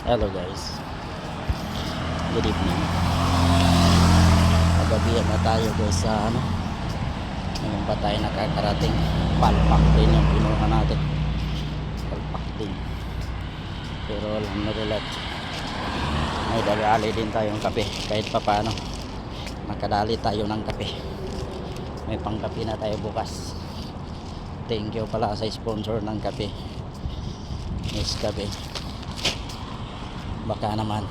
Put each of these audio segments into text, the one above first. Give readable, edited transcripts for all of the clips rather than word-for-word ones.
Hello guys, good evening. Pagabihan na tayo guys sa ngayon pa tayo nakakarating. Palpak din yung pinuha natin, palpak din, pero alhamdulillah may dali din tayong kape. Kahit pa paano makadali tayo ng kape, may pangkape na tayo bukas. Thank you pala sa sponsor ng kape, Miss Kape. Baka naman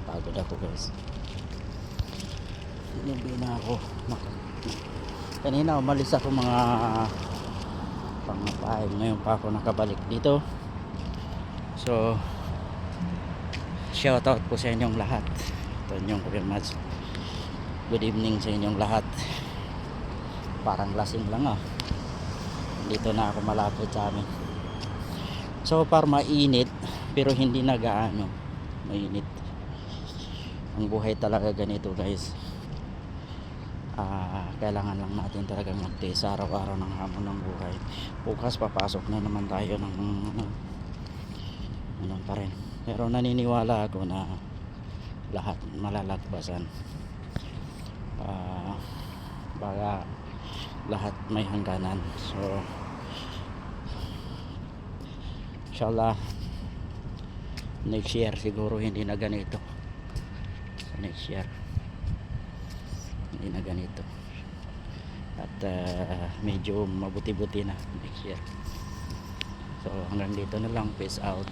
pagod ako guys, hindi na ako kanina umalis ako mga pang 5, ngayon pa ako nakabalik dito. So shout out po sa inyong lahat. Ito inyong Kuya Mads, good evening sa inyong lahat. Parang lasing lang dito na ako malapit sa amin. So far mainit, pero hindi na gaano mainit. Ang buhay talaga ganito guys. Kailangan lang natin talagang magtiis araw-araw ng hamon ng buhay. Bukas papasok na naman tayo ng pa rin. Pero naniniwala ako na lahat malalagpasan. Baga lahat may hangganan. So inshallah next year siguro hindi na ganito. So next year hindi na ganito, at medyo mabuti-buti na next year. So hanggang dito na lang, peace out.